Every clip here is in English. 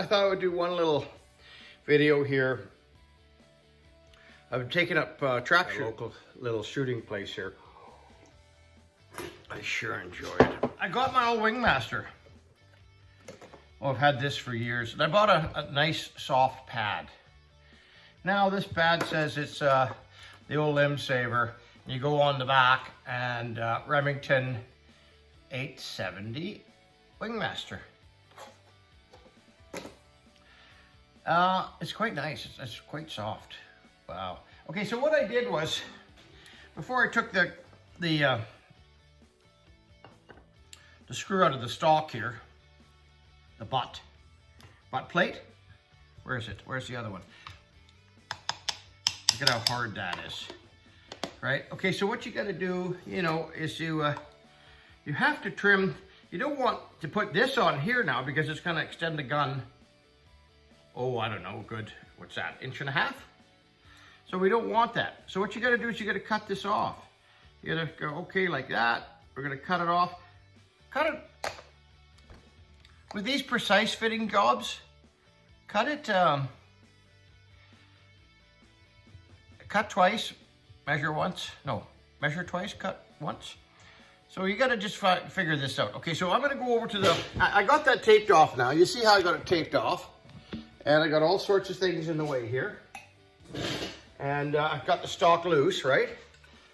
I thought I would do one little video here. I've taken up traction, a local little shooting place here. I sure enjoy it. I got my old Wingmaster. Oh, I've had this for years. And I bought a nice soft pad. Now this pad says it's the old limb saver. You go on the back and Remington 870 Wingmaster. It's quite nice. It's quite soft. Wow. Okay, so what I did was, before I took the screw out of the stock here, the butt plate. Where is it? Where's the other one? Look at how hard that is. Right? Okay, so what you got to do, you know, is you have to trim. You don't want to put this on here now because it's going to extend the gun. Oh, I don't know. Good. What's that? 1.5 inches? So we don't want that. So what you got to do is you got to cut this off. You got to go, okay, like that. We're going to cut it off. Cut it. With these precise fitting jobs, cut it, cut twice, measure once. No, measure twice, cut once. So you got to just figure this out. Okay, so I'm going to go over to the, I got that taped off now. You see how I got it taped off? And I got all sorts of things in the way here. And I've got the stock loose, right?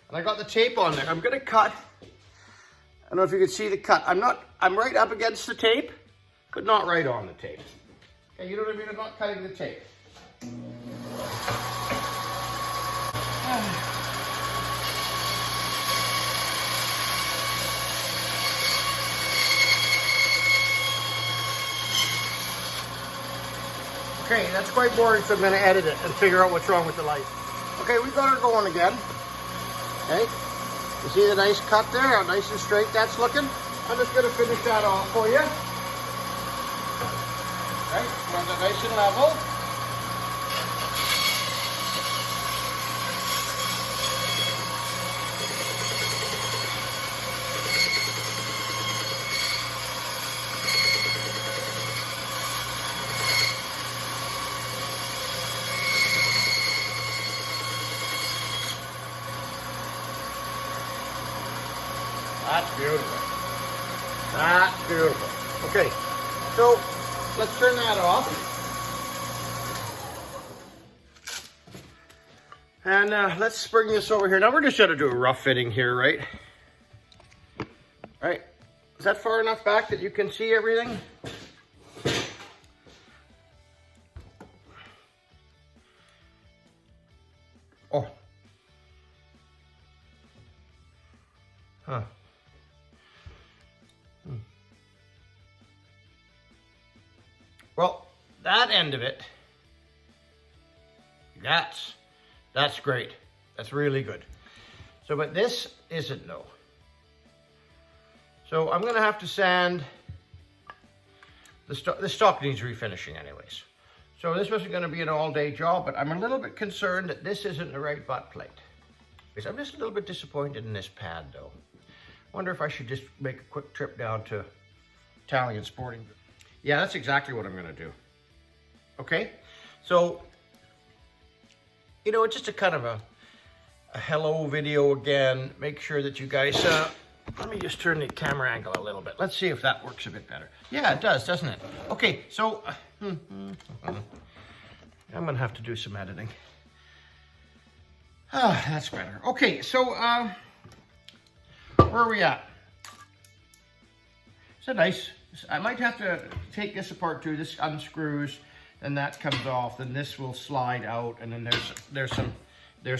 And I got the tape on there. I'm going to cut. I don't know if you can see the cut. I'm right up against the tape, but not right on the tape. Okay, you know what I mean? I'm not cutting the tape. Okay, that's quite boring, so I'm going to edit it and figure out what's wrong with the light. Okay, we've got her going again. Okay, you see the nice cut there, how nice and straight that's looking? I'm just going to finish that off for you. Right, run it nice and level. That's beautiful. That's beautiful. Okay, so let's turn that off. And let's bring this over here. Now we're just going to do a rough fitting here, right? Right. Is that far enough back that you can see everything? Oh. Huh. Well, that end of it, that's great. That's really good. So, but this isn't though. So I'm gonna have to sand the stock needs refinishing anyways. So this wasn't gonna be an all-day job, but I'm a little bit concerned that this isn't the right butt plate. Because I'm just a little bit disappointed in this pad though. Wonder if I should just make a quick trip down to Italian Sporting Goods. Yeah, that's exactly what I'm going to do. Okay? So, you know, it's just a kind of a hello video again. Make sure that you guys, let me just turn the camera angle a little bit. Let's see if that works a bit better. Yeah, it does, doesn't it? Okay, so, I'm going to have to do some editing. That's better. Okay, so, where are we at? It's a nice, I might have to take this apart too. This unscrews, then that comes off, then this will slide out, and then there's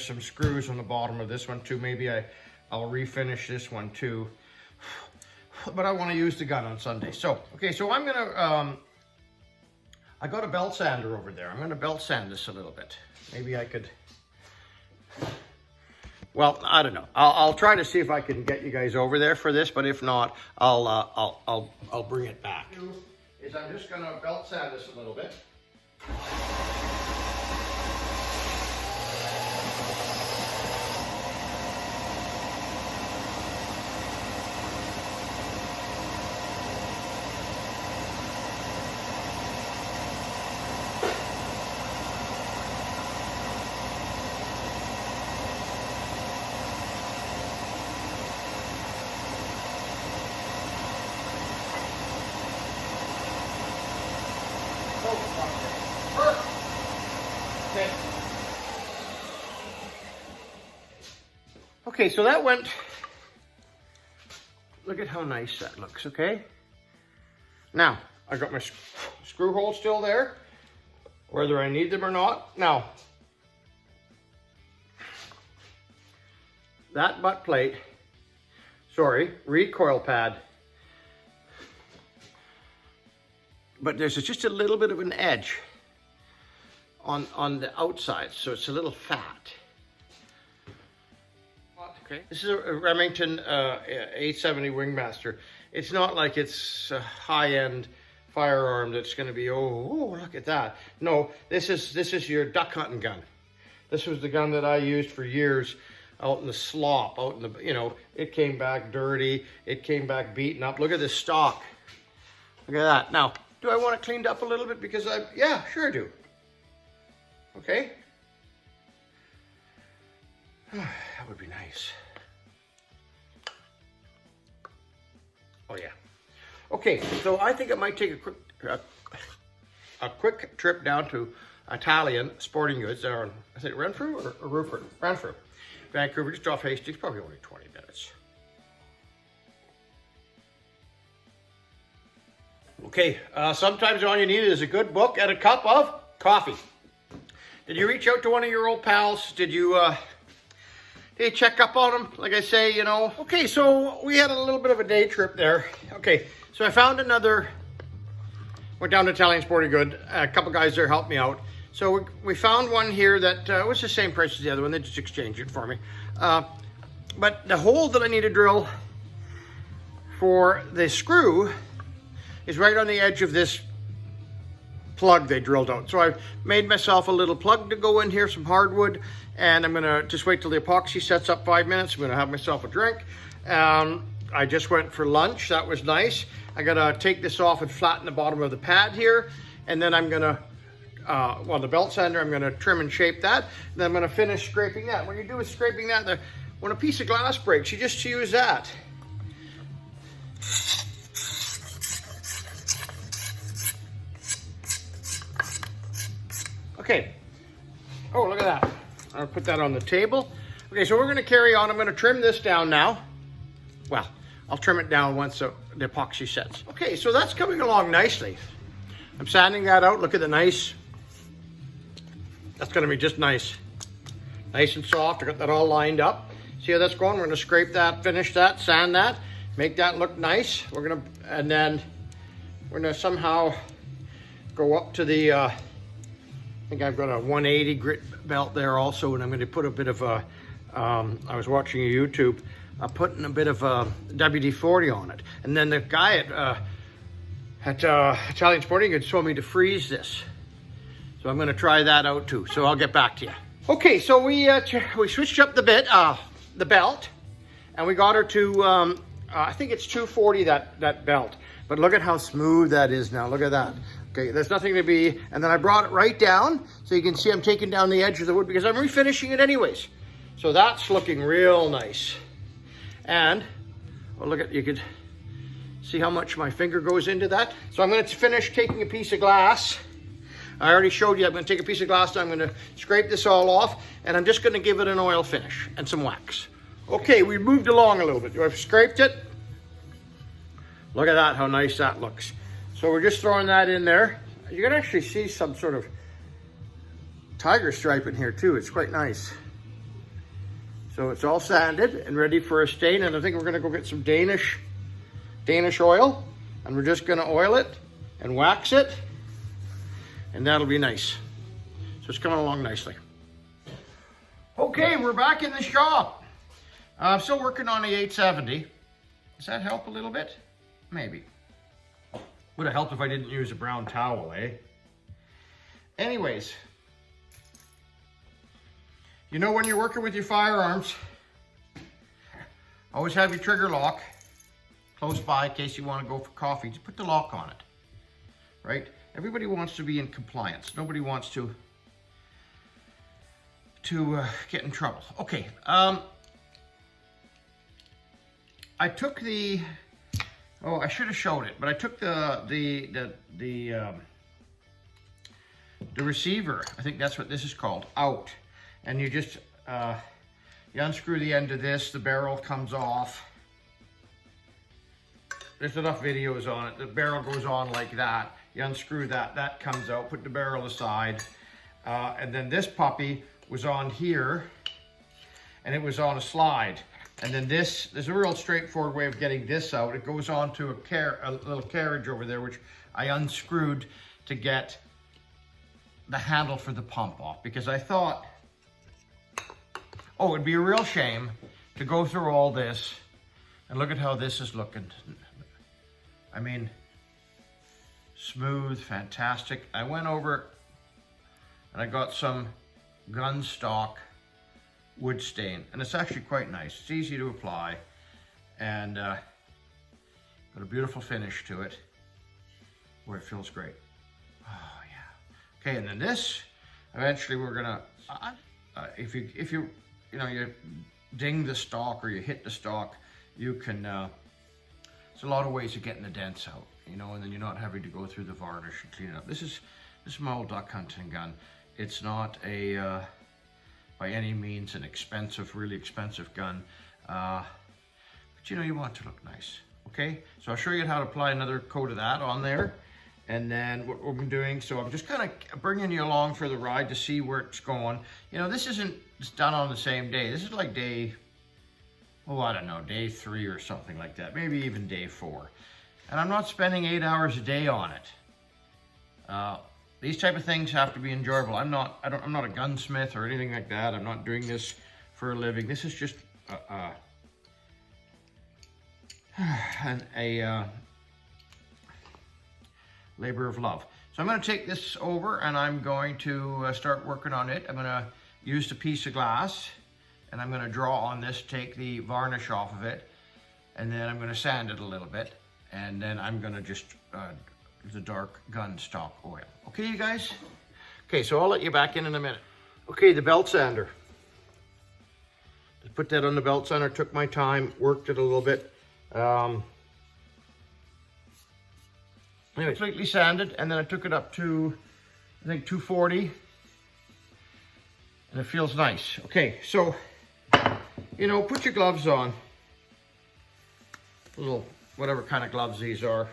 some screws on the bottom of this one too. Maybe I'll refinish this one too. But I want to use the gun on Sunday. So, okay, so I'm gonna, I got a belt sander over there. I'm gonna belt sand this a little bit. Maybe I could, well, I don't know. I'll try to see if I can get you guys over there for this, but if not, I'll bring it back. Is I'm just gonna belt sand this a little bit. Okay, so that went, look at how nice that looks, okay? Now, I got my screw holes still there, whether I need them or not. Now, that butt plate, sorry, recoil pad, but there's just a little bit of an edge on the outside, so it's a little fat. Okay. This is a Remington 870 Wingmaster. It's not like it's a high-end firearm that's going to be, oh, look at that. No, this is your duck hunting gun. This was the gun that I used for years out in the slop, out in the, you know, it came back dirty, it came back beaten up. Look at this stock. Look at that. Now, do I want it cleaned up a little bit? Because yeah, sure I do. Okay. That would be nice. Oh yeah. Okay, so I think I might take a quick trip down to Italian Sporting Goods. They're on, is it Renfrew or Rupert? Renfrew. Vancouver, just off Hastings, probably only 20 minutes. Okay, sometimes all you need is a good book and a cup of coffee. Did you reach out to one of your old pals? Did you check up on them? Like I say, you know. Okay, so we had a little bit of a day trip there. Okay, so I found went down to Italian Sporting Goods. A couple guys there helped me out. So we found one here that was the same price as the other one. They just exchanged it for me. But the hole that I need to drill for the screw is right on the edge of this plug they drilled out. So I made myself a little plug to go in here, some hardwood, and I'm gonna just wait till the epoxy sets up 5 minutes. I'm gonna have myself a drink. I just went for lunch, that was nice. I gotta take this off and flatten the bottom of the pad here, and then I'm gonna, the belt sander, I'm gonna trim and shape that, and then I'm gonna finish scraping that. When you do with scraping that, when a piece of glass breaks, you just use that. Okay. Oh, look at that. I'll put that on the table. Okay, so we're going to carry on. I'm going to trim this down now. Well, I'll trim it down once the epoxy sets. Okay, so that's coming along nicely. I'm sanding that out. Look at the nice. That's going to be just nice. Nice and soft. I got that all lined up. See how that's going? We're going to scrape that, finish that, sand that, make that look nice. And then we're going to somehow go up to the, I think I've got a 180 grit belt there also, and I'm going to put a bit of a, I was watching a YouTube, putting a bit of a WD-40 on it. And then the guy at Italian Sporting Goods told me to freeze this. So I'm going to try that out too. So I'll get back to you. Okay, so we switched up the belt, and we got her to, I think it's 240, that belt. But look at how smooth that is now. Look at that. Okay, there's nothing to be, and then I brought it right down, so you can see I'm taking down the edge of the wood because I'm refinishing it anyways. So that's looking real nice. And, well, look at, you could see how much my finger goes into that. So I'm going to finish taking a piece of glass. I already showed you, I'm going to take a piece of glass, now I'm going to scrape this all off, and I'm just going to give it an oil finish and some wax. Okay, we moved along a little bit. I've scraped it. Look at that, how nice that looks. So we're just throwing that in there. You can actually see some sort of tiger stripe in here too. It's quite nice. So it's all sanded and ready for a stain. And I think we're gonna go get some Danish oil, and we're just gonna oil it and wax it, and that'll be nice. So it's coming along nicely. Okay, we're back in the shop. I'm still working on the 870. Does that help a little bit? Maybe. Would have helped if I didn't use a brown towel, eh? Anyways, you know, when you're working with your firearms, always have your trigger lock close by in case you want to go for coffee. Just put the lock on it, right? Everybody wants to be in compliance. Nobody wants to get in trouble. Okay, I took the, oh, I should have showed it, but I took the receiver, I think that's what this is called, out. And you just You unscrew the end of this, the barrel comes off. There's enough videos on it. The barrel goes on like that. You unscrew that, that comes out, put the barrel aside. And then this puppy was on here, and it was on a slide. And then there's a real straightforward way of getting this out. It goes on to a little carriage over there, which I unscrewed to get the handle for the pump off, because I thought, oh, it'd be a real shame to go through all this, and look at how this is looking. I mean, smooth, fantastic. I went over and I got some gun stock wood stain, and it's actually quite nice. It's easy to apply, and got a beautiful finish to it where it feels great. Oh yeah. Okay, and then this, eventually we're gonna, if you you ding the stock or you hit the stock, you can, there's a lot of ways of getting the dents out, and then you're not having to go through the varnish and clean it up. This is my old duck hunting gun. It's not a, by any means an expensive, really expensive gun, but you want it to look nice. Okay, so I'll show you how to apply another coat of that on there, and then what we've been doing. So I'm just kind of bringing you along for the ride to see where it's going. This isn't just done on the same day. This is like day, oh, I don't know, day 3 or something like that, maybe even day 4. And I'm not spending 8 hours a day on it. These type of things have to be enjoyable. I'm not a gunsmith or anything like that. I'm not doing this for a living. This is just a labor of love. So I'm going to take this over and I'm going to start working on it. I'm going to use the piece of glass and I'm going to draw on this, take the varnish off of it, and then I'm going to sand it a little bit, and then I'm going to just the dark gun stock oil. Okay, you guys? Okay, so I'll let you back in a minute. Okay, the belt sander. Just put that on the belt sander, took my time, worked it a little bit. Anyway, completely sanded, and then I took it up to, I think, 240, and it feels nice. Okay, so, put your gloves on. Little, whatever kind of gloves these are.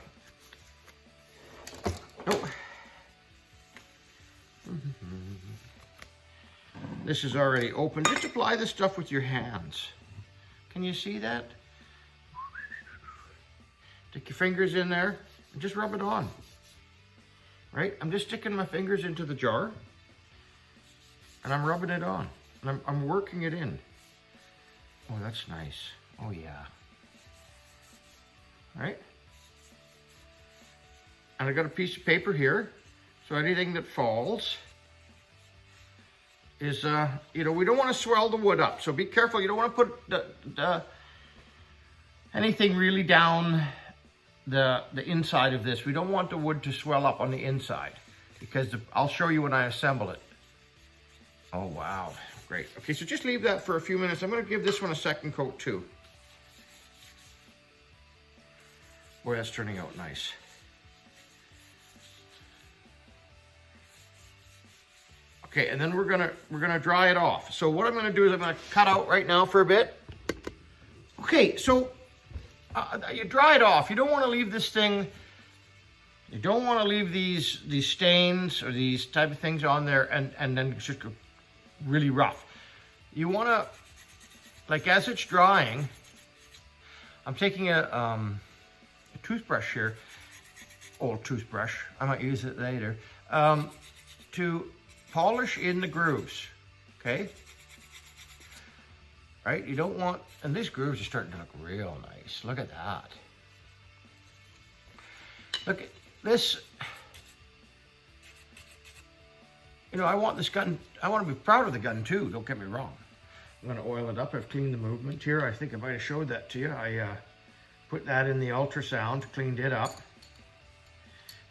Oh. This is already open. Just apply this stuff with your hands. Can you see that? Stick your fingers in there and just rub it on. Right? I'm just sticking my fingers into the jar and I'm rubbing it on. And I'm working it in. Oh, that's nice. Oh, yeah. Right? And I got a piece of paper here, so anything that falls is, we don't want to swell the wood up, so be careful. You don't want to put anything really down the inside of this. We don't want the wood to swell up on the inside, because I'll show you when I assemble it. Oh, wow, great. Okay, so just leave that for a few minutes. I'm going to give this one a second coat too. Boy, that's turning out nice. Okay, and then we're gonna dry it off. So what I'm gonna do is I'm gonna cut out right now for a bit. Okay, so you dry it off. You don't want to leave this thing. You don't want to leave these stains or these type of things on there and then just go really rough. You want to, like, as it's drying, I'm taking a toothbrush here, old toothbrush. I might use it later, to polish in the grooves, okay? Right, you don't want, and these grooves are starting to look real nice. Look at that. Look at this. I want this gun, I want to be proud of the gun too, don't get me wrong. I'm gonna oil it up. I've cleaned the movement here. I think I might have showed that to you. I put that in the ultrasound, cleaned it up,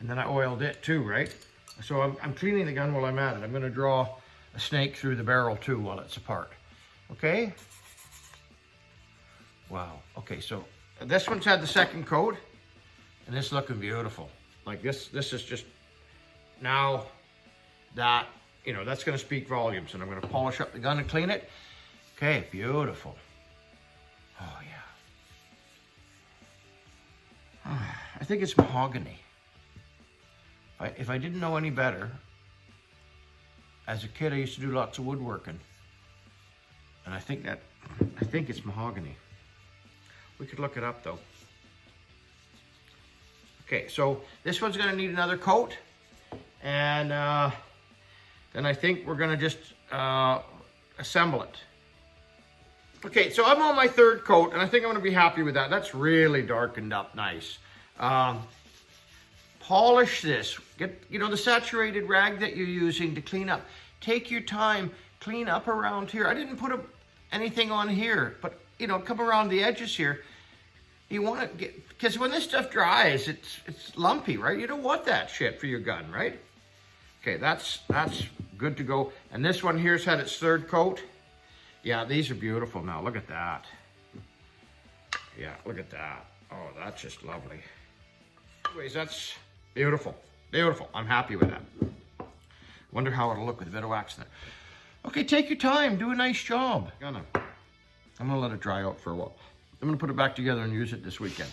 and then I oiled it too, right? So I'm cleaning the gun while I'm at it. I'm gonna draw a snake through the barrel too while it's apart, okay? Wow, okay, so this one's had the second coat, and it's looking beautiful. Like this is just, now that, that's gonna speak volumes, and I'm gonna polish up the gun and clean it. Okay, beautiful. Oh yeah. I think it's mahogany. If I didn't know any better, as a kid I used to do lots of woodworking. And I think it's mahogany. We could look it up though. Okay, so this one's gonna need another coat. And then I think we're gonna just assemble it. Okay, so I'm on my third coat and I think I'm gonna be happy with that. That's really darkened up nice. Polish this. Get, you know, the saturated rag that you're using to clean up. Take your time, clean up around here. I didn't put anything on here, but you know, come around the edges here. You want to get, because when this stuff dries, it's lumpy, right? You don't want that shit for your gun, right? Okay, that's good to go. And this one here's had its third coat. Yeah, these are beautiful now. Look at that. Yeah, look at that. Oh, that's just lovely. Anyways, that's beautiful. Beautiful. I'm happy with that. Wonder how it'll look with a bit of wax in it. Okay, take your time. Do a nice job. I'm gonna let it dry out for a while. I'm gonna put it back together and use it this weekend.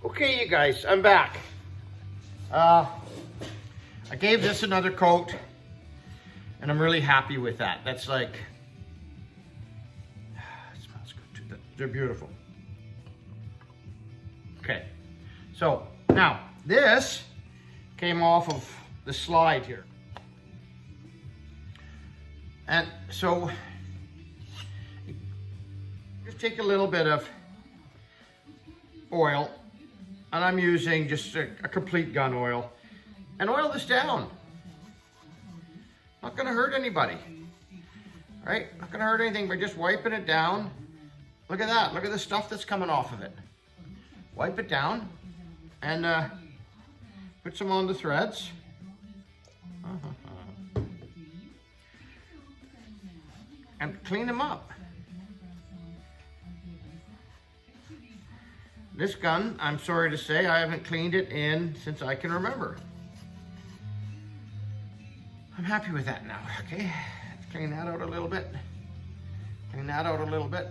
Okay, you guys, I'm back. I gave this another coat, and I'm really happy with that. That's like, it smells good too. They're beautiful. Okay, so now this came off of the slide here. And so, just take a little bit of oil, and I'm using just a complete gun oil, and oil this down. Not gonna hurt anybody, right? Not gonna hurt anything by just wiping it down. Look at that, look at the stuff that's coming off of it. Wipe it down, and put some on the threads. And clean them up. This gun, I'm sorry to say, I haven't cleaned it since I can remember. I'm happy with that now, okay? Let's clean that out a little bit. Clean that out a little bit.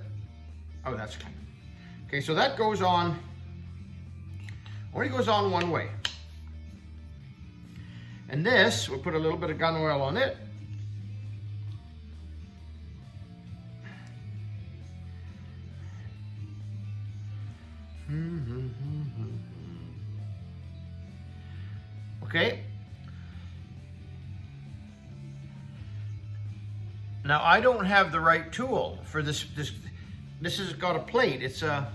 Oh, that's clean. Okay, so that goes on, only goes on one way. And this, we'll put a little bit of gun oil on it. Okay. Now I don't have the right tool for this. This has got a plate. It's a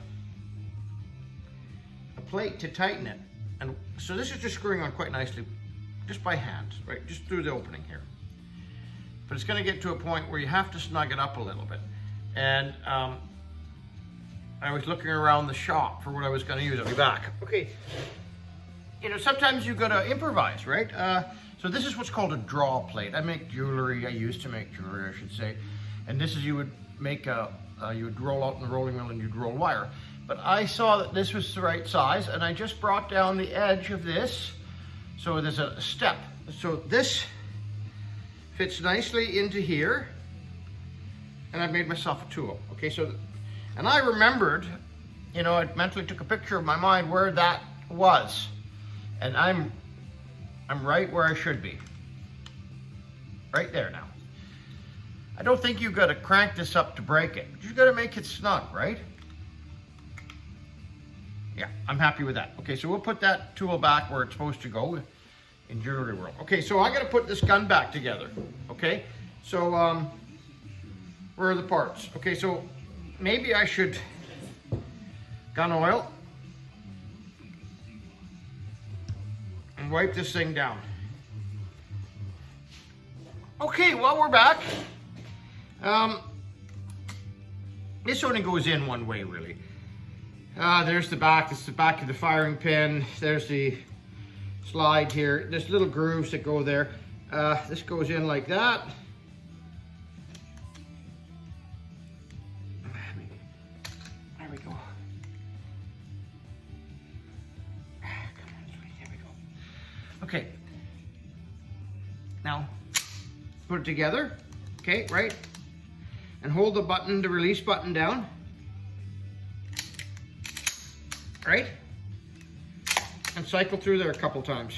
plate to tighten it, and so this is just screwing on quite nicely, just by hand, right? Just through the opening here. But it's going to get to a point where you have to snug it up a little bit, and I was looking around the shop for what I was going to use. I'll be back. Okay. You know, sometimes you got to improvise, right? So this is what's called a draw plate. I make jewelry. I used to make jewelry, I should say. And this is, you would make you would roll out in the rolling mill and you'd roll wire. But I saw that this was the right size, and I just brought down the edge of this. So there's a step. So this fits nicely into here, and I've made myself a tool. Okay, so, and I remembered, you know, I mentally took a picture of my mind where that was. And I'm right where I should be. Right there now. I don't think you've got to crank this up to break it. But you've got to make it snug, right? Yeah, I'm happy with that. Okay, so we'll put that tool back where it's supposed to go in jewelry world. Okay, so I got to put this gun back together. Okay, so where are the parts? Okay, so maybe I should gun oil. And wipe this thing down. Okay, well, we're back. This only goes in one way, really. There's the back. This is the back of the firing pin. There's the slide here. There's little grooves that go there. This goes in like that. There we go. Okay, now put it together, okay, right? and hold the button, the release button down. Right? And cycle through there a couple times.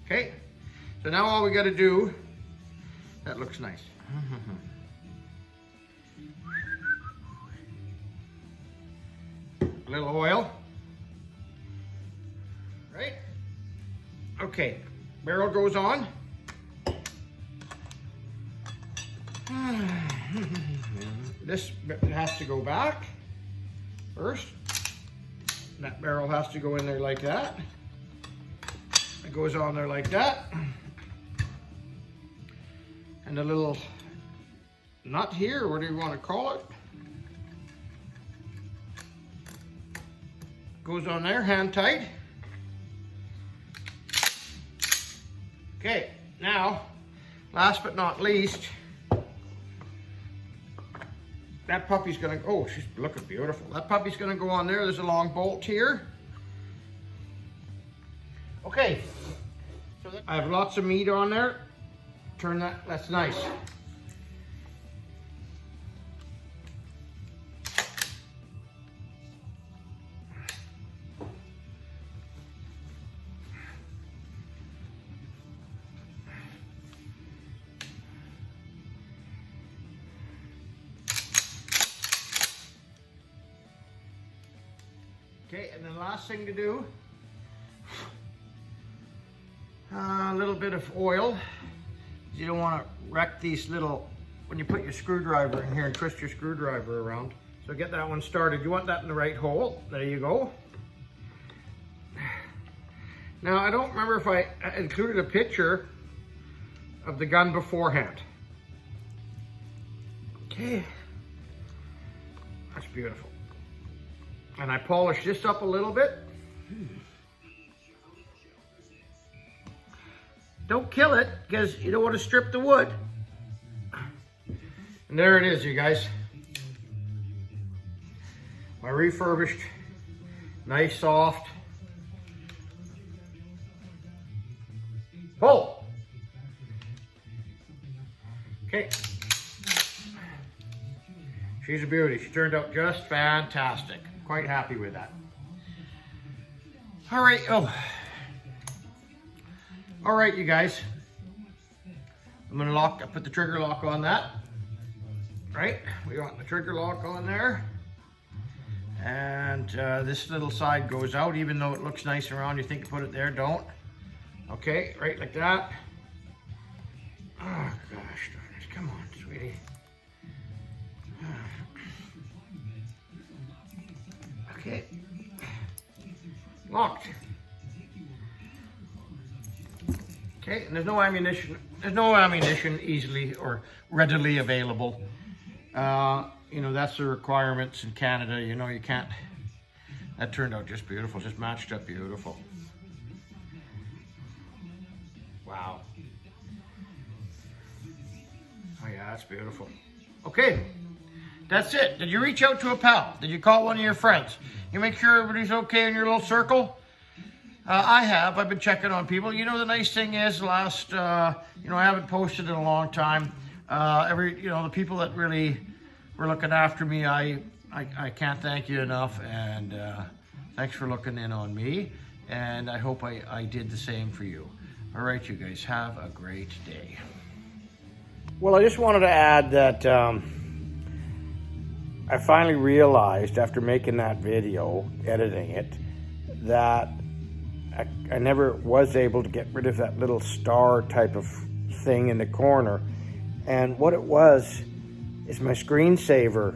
Okay, so now all we got to do, that looks nice. A little oil. Right? Okay, barrel goes on. This has to go back first. That barrel has to go in there like that. It goes on there like that. And a little nut here, what do you want to call it? Goes on there, hand tight. Okay, now, last but not least, that puppy's gonna, oh, she's looking beautiful. That puppy's gonna go on there. There's a long bolt here. Okay, so I have lots of meat on there. Turn that, that's nice. Okay, and then last thing to do, a little bit of oil. You don't want to wreck these little, when you put your screwdriver in here and twist your screwdriver around. So get that one started. You want that in the right hole. There you go. Now, I don't remember if I included a picture of the gun beforehand. Okay, that's beautiful. And I polish this up a little bit. Don't kill it, because you don't want to strip the wood. And there it is, you guys. My refurbished, nice, soft. Pull. Okay. She's a beauty. She turned out just fantastic. Quite happy with that. All right, all right, you guys. I'm gonna put the trigger lock on that. Right, we got the trigger lock on there. And this little side goes out, even though it looks nice around. You think you put it there, don't. Okay, right like that. Oh gosh, darn it. Come on, sweetie. Okay, locked. Okay, and there's no ammunition. There's no ammunition easily or readily available. You know, that's the requirements in Canada. You know, you can't. That turned out just beautiful. Just matched up beautiful. Wow. Oh yeah, that's beautiful. Okay. That's it. Did you reach out to a pal? Did you call one of your friends? You make sure everybody's okay in your little circle? I have. I've been checking on people. You know, the nice thing is, you know, I haven't posted in a long time. You know, the people that really were looking after me, I can't thank you enough. And thanks for looking in on me. And I hope I did the same for you. All right, you guys, have a great day. Well, I just wanted to add that I finally realized after making that video, editing it, that I never was able to get rid of that little star type of thing in the corner. And what it was is my screensaver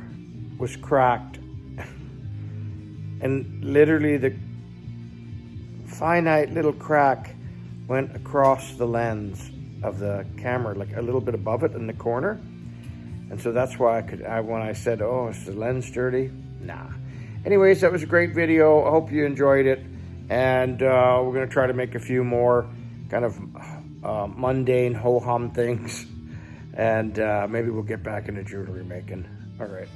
was cracked. And literally the finite little crack went across the lens of the camera, like a little bit above it in the corner. And so that's why when I said, oh, is the lens dirty? Nah. Anyways, that was a great video. I hope you enjoyed it. And we're going to try to make a few more kind of mundane ho-hum things. And maybe we'll get back into jewelry making. All right.